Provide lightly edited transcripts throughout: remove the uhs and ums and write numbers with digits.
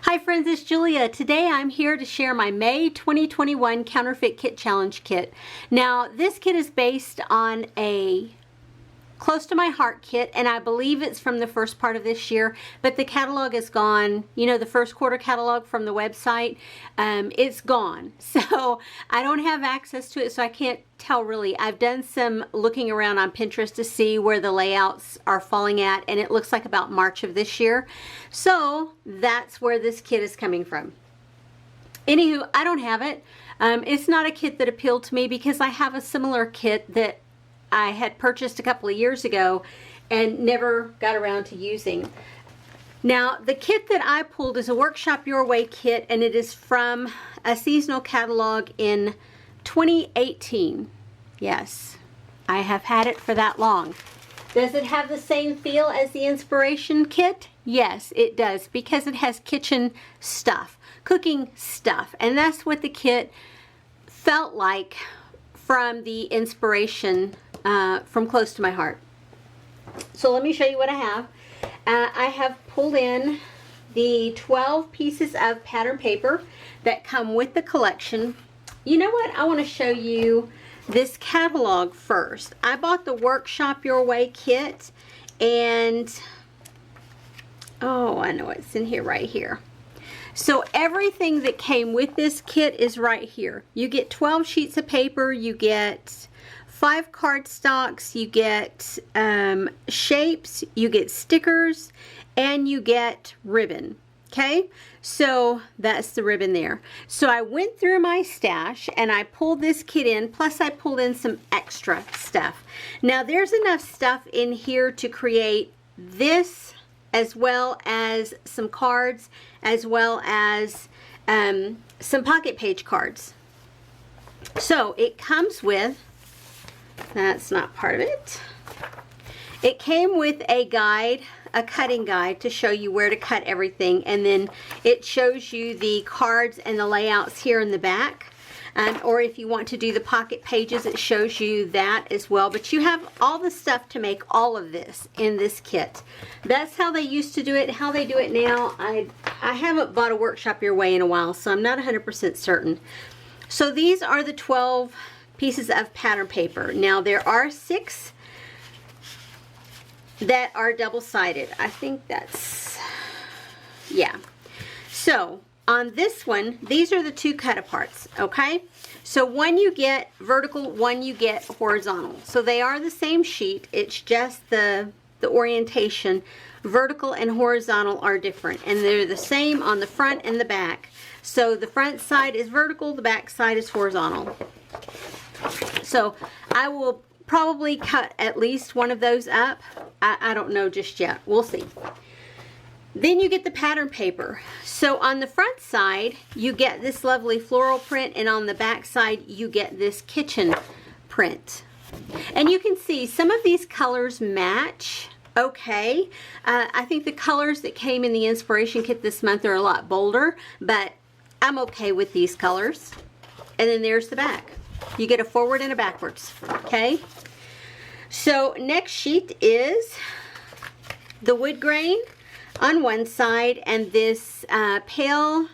Hi friends, it's Julia. Today I'm here to share my May 2021 Counterfeit Kit Challenge Kit. Now this kit is based on a Close to My Heart kit, and I believe it's from the first part of this year, but the catalog is gone. You know, the first quarter catalog from the website, it's gone. So I don't have access to it, so I can't tell really. I've done some looking around on Pinterest to see where the layouts are falling at, and it looks like about March of this year. So that's where this kit is coming from. Anywho, I don't have it. It's not a kit that appealed to me because I have a similar kit that I had purchased a couple of years ago and never got around to using. Now, the kit that I pulled is a Workshop Your Way kit, and it is from a seasonal catalog in 2018. Yes, I have had it for that long. Does it have the same feel as the Inspiration kit? Yes, it does, because it has kitchen stuff, cooking stuff, and that's what the kit felt like from the Inspiration from Close to My Heart. So let me show you what I have. I have pulled in the 12 pieces of pattern paper that come with the collection. You know what? I want to show you this catalog first. I bought the Workshop Your Way kit, and oh, I know it's in here, right here. So everything that came with this kit is right here. You get 12 sheets of paper, you get 5 cardstocks, you get shapes, you get stickers, and you get ribbon. Okay, so that's the ribbon there. So I went through my stash and I pulled this kit in, plus I pulled in some extra stuff. Now there's enough stuff in here to create this, as well as some cards, as well as some pocket page cards. So it comes with, that's not part of it. It came with a guide, a cutting guide to show you where to cut everything, and then it shows you the cards and the layouts here in the back. Or if you want to do the pocket pages, it shows you that as well. But you have all the stuff to make all of this in this kit. That's how they used to do it. How they do it now, I haven't bought a Workshop Your Way in a while, so I'm not 100% certain. So these are the 12 pieces of pattern paper. Now there are 6 that are double-sided. I think that's, yeah. So on this one, these are the 2 cut-aparts, okay? So one you get vertical, one you get horizontal. So they are the same sheet, it's just the orientation. Vertical and horizontal are different, and they're the same on the front and the back. So the front side is vertical, the back side is horizontal. So I will probably cut at least one of those up. I don't know just yet. We'll see. Then you get the pattern paper. So on the front side, you get this lovely floral print, and on the back side, you get this kitchen print. And you can see some of these colors match. Okay. I think the colors that came in the Inspiration kit this month are a lot bolder, but I'm okay with these colors. And then there's the back. You get a forward and a backwards, okay? So next sheet is the wood grain on one side, and this pale,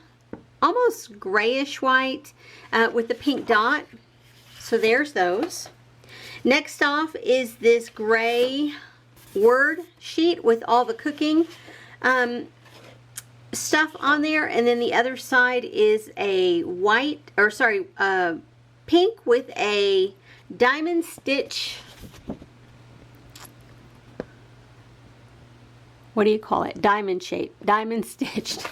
almost grayish white with the pink dot. So there's those. Next off is this gray word sheet with all the cooking stuff on there, and then the other side is a white, or sorry, pink with a diamond stitch. What do you call it? Diamond shape, diamond stitched.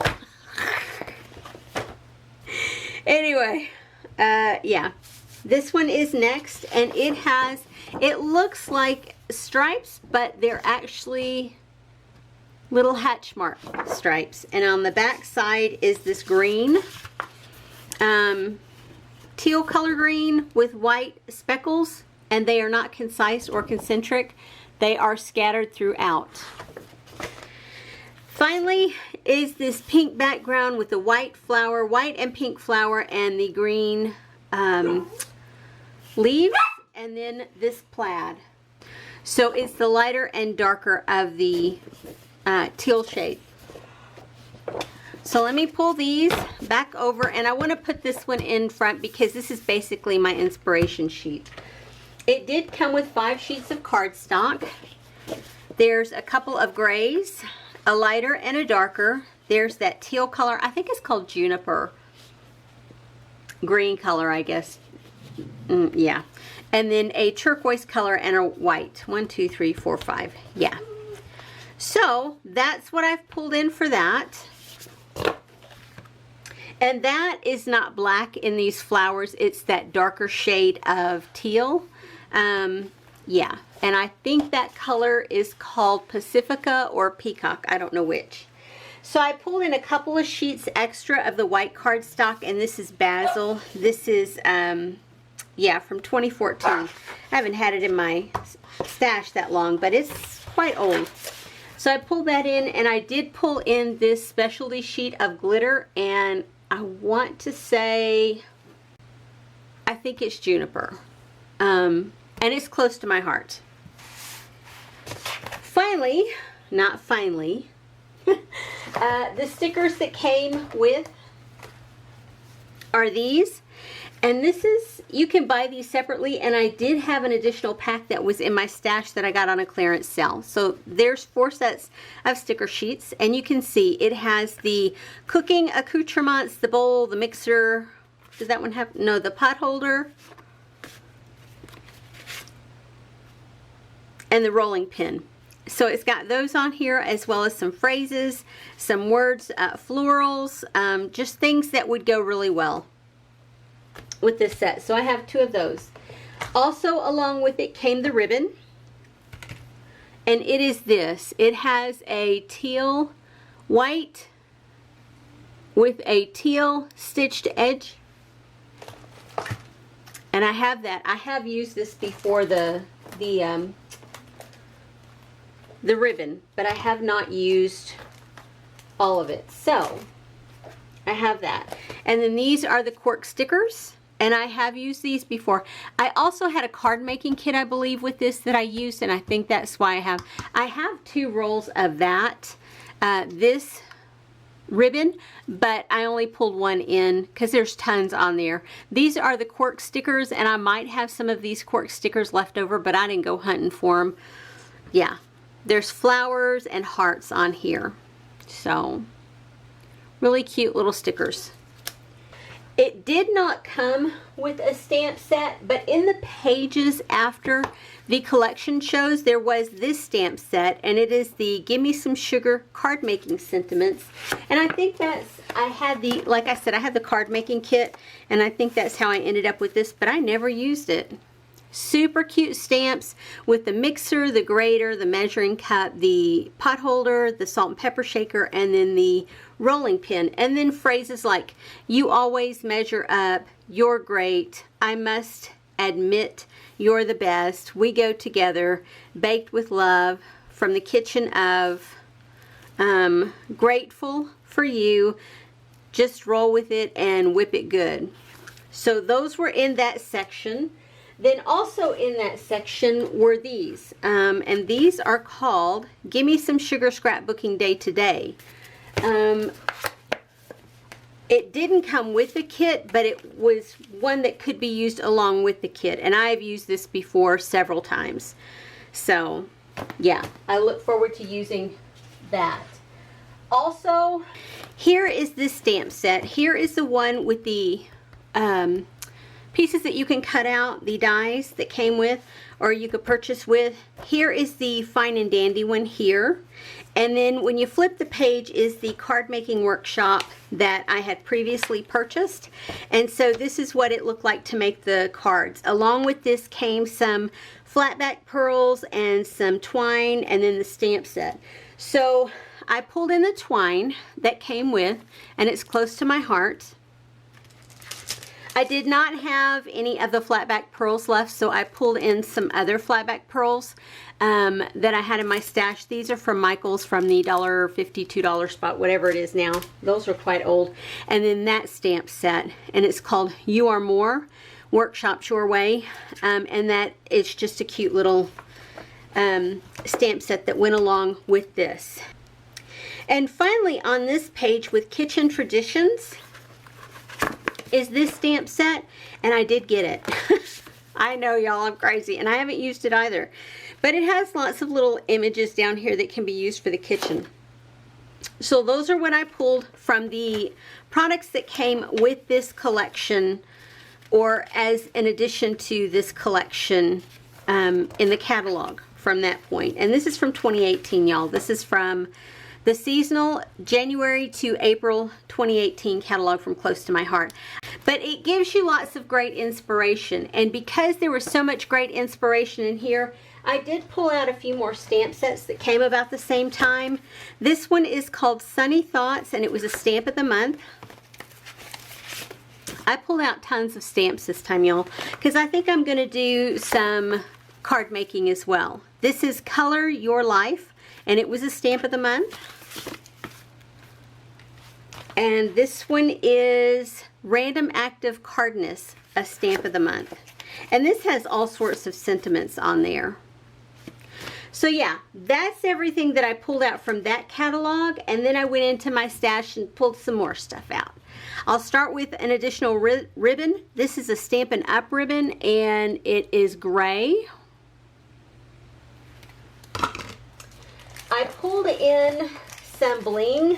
Anyway, yeah, this one is next, and it looks like stripes, but they're actually little hatch mark stripes. And on the back side is this green, teal color green with white speckles, and they are not concise or concentric. They are scattered throughout. Finally is this pink background with the white flower, white and pink flower, and the green leaves, and then this plaid. So it's the lighter and darker of the teal shade. So So let me pull these back over, and I want to put this one in front because this is basically my inspiration sheet. It did come with 5 sheets of cardstock. There's a couple of grays, a lighter and a darker. There's that teal color. I think it's called juniper. Green color, I guess. Yeah. And then a turquoise color and a white. 1, 2, 3, 4, 5. Yeah. So that's what I've pulled in for that. And that is not black in these flowers. It's that darker shade of teal. Yeah. And I think that color is called Pacifica or Peacock. I don't know which. So I pulled in a couple of sheets extra of the white cardstock, and this is Basil. This is, yeah, from 2014. I haven't had it in my stash that long, but it's quite old. So I pulled that in, and I did pull in this specialty sheet of glitter, and I want to say, I think it's juniper. And it's close to my heart. Finally, not finally, the stickers that came with are these. And this is, you can buy these separately, and I did have an additional pack that was in my stash that I got on a clearance sale. So there's 4 sets of sticker sheets, and you can see it has the cooking accoutrements, the bowl, the mixer. Does that one have, no, the pot holder, and the rolling pin. So it's got those on here, as well as some phrases, some words, florals, just things that would go really well with this set. So I have 2 of those. Also along with it came the ribbon, and it is this. It has a teal white with a teal stitched edge, and I have that. I have used this before, the ribbon, but I have not used all of it. So I have that. And then these are the Cork Stickers, and I have used these before. I also had a card making kit, I believe, with this that I used, and I think that's why I have 2 rolls of that, this ribbon, but I only pulled 1 in because there's tons on there. These are the Cork Stickers, and I might have some of these Cork Stickers left over, but I didn't go hunting for them. Yeah. There's flowers and hearts on here. So, really cute little stickers. It did not come with a stamp set, but in the pages after the collection shows, there was this stamp set, and it is the Give Me Some Sugar card making sentiments. And I think that's, I had the, like I said, I had the card making kit, and I think that's how I ended up with this, but I never used it. Super cute stamps with the mixer, the grater, the measuring cup, the pot holder, the salt and pepper shaker, and then the rolling pin. And then phrases like, you always measure up, you're great, I must admit you're the best, we go together, baked with love, from the kitchen of, grateful for you, just roll with it and whip it good. So those were in that section. Then also in that section were these, and these are called Give Me Some Sugar Scrapbooking Day Today. It didn't come with the kit, but it was one that could be used along with the kit, and I've used this before several times. So yeah, I look forward to using that. Also, here is this stamp set. Here is the one with the pieces that you can cut out, the dies that came with, or you could purchase with. Here is the Fine and Dandy one here. And then when you flip the page is the card making workshop that I had previously purchased. And so this is what it looked like to make the cards. Along with this came some flat back pearls and some twine, and then the stamp set. So I pulled in the twine that came with, and it's close to my heart. I did not have any of the flatback pearls left, so I pulled in some other flatback pearls that I had in my stash. These are from Michael's, from the $1.50, $2 spot, whatever it is now. Those are quite old. And then that stamp set, and it's called You Are More, Workshops Your Way, and that it's just a cute little stamp set that went along with this. And finally, on this page with Kitchen Traditions is this stamp set, and I did get it. I know, y'all, I'm crazy, and I haven't used it either. But it has lots of little images down here that can be used for the kitchen. So those are what I pulled from the products that came with this collection, or as an addition to this collection in the catalog from that point. And this is from 2018, y'all. This is from the seasonal January to April 2018 catalog from Close to My Heart. But it gives you lots of great inspiration. And because there was so much great inspiration in here, I did pull out a few more stamp sets that came about the same time. This one is called Sunny Thoughts, and it was a stamp of the month. I pulled out tons of stamps this time, y'all, because I think I'm going to do some card making as well. This is Color Your Life, and it was a stamp of the month. And this one is Random Active Cardness, a stamp of the month. And this has all sorts of sentiments on there. So yeah, that's everything that I pulled out from that catalog, and then I went into my stash and pulled some more stuff out. I'll start with an additional ribbon. This is a Stampin Up ribbon, and it is gray. I pulled in some bling.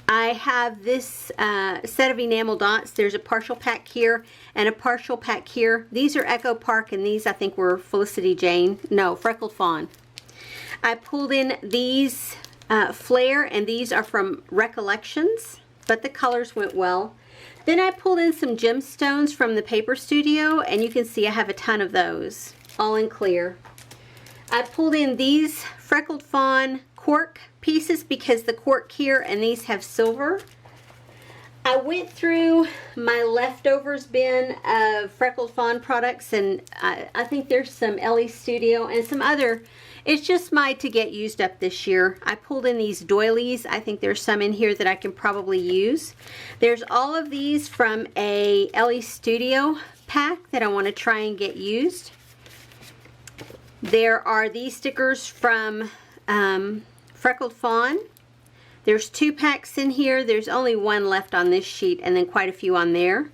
I have this set of enamel dots. There's a partial pack here and a partial pack here. These are Echo Park, and these I think were Felicity Jane. No, Freckled Fawn. I pulled in these Flare, and these are from Recollections, but the colors went well. Then I pulled in some gemstones from the Paper Studio, and you can see I have a ton of those, all in clear. I pulled in these Freckled Fawn cork pieces because the cork here and these have silver. I went through my leftovers bin of Freckled Fawn products, and I think there's some Ellie Studio and some other. It's just my to get used up this year. I pulled in these doilies. I think there's some in here that I can probably use. There's all of these from a Ellie Studio pack that I want to try and get used. There are these stickers from Freckled Fawn. There's 2 packs in here. There's only 1 left on this sheet, and then quite a few on there.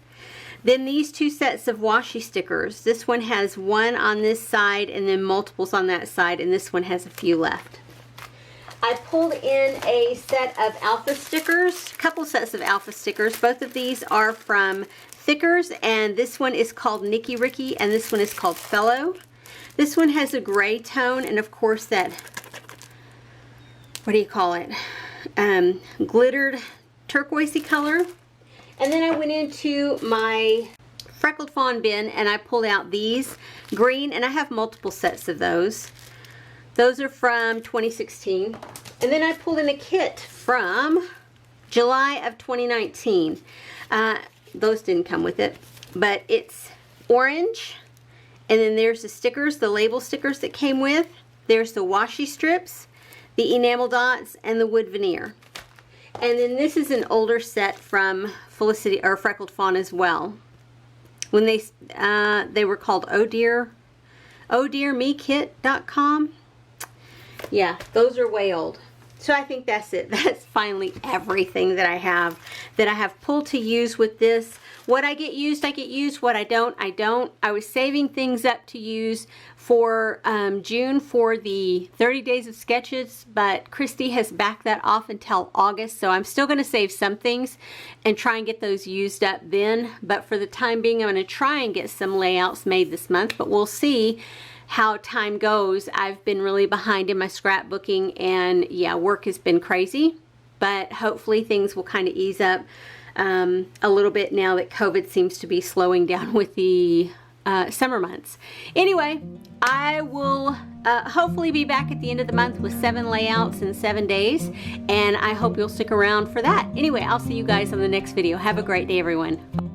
Then these 2 sets of washi stickers. This one has 1 on this side and then multiples on that side, and this one has a few left. I pulled in a set of alpha stickers, a couple sets of alpha stickers. Both of these are from Thickers, and this one is called Nicky Ricky, and this one is called Fellow. This one has a gray tone, and of course that, what do you call it, glittered turquoisey color. And then I went into my Freckled Fawn bin and I pulled out these green, and I have multiple sets of those. Those are from 2016. And then I pulled in a kit from July of 2019. Those didn't come with it, but it's orange. And then there's the stickers, the label stickers that came with. There's the washi strips, the enamel dots, and the wood veneer. And then this is an older set from Felicity or Freckled Fawn as well. When they were called ohdearmekit.com. Yeah, those are way old. So I think that's it. That's finally everything that I have pulled to use with this. What I get used, I get used. What I don't, I don't. I was saving things up to use for June for the 30 days of sketches, but Christy has backed that off until August, so I'm still going to save some things and try and get those used up then. But for the time being, I'm going to try and get some layouts made this month, but we'll see how time goes. I've been really behind in my scrapbooking, and yeah, work has been crazy, but hopefully things will kind of ease up a little bit now that COVID seems to be slowing down with the summer months. Anyway, I will hopefully be back at the end of the month with 7 layouts in 7 days, and I hope you'll stick around for that. Anyway, I'll see you guys on the next video. Have a great day, everyone.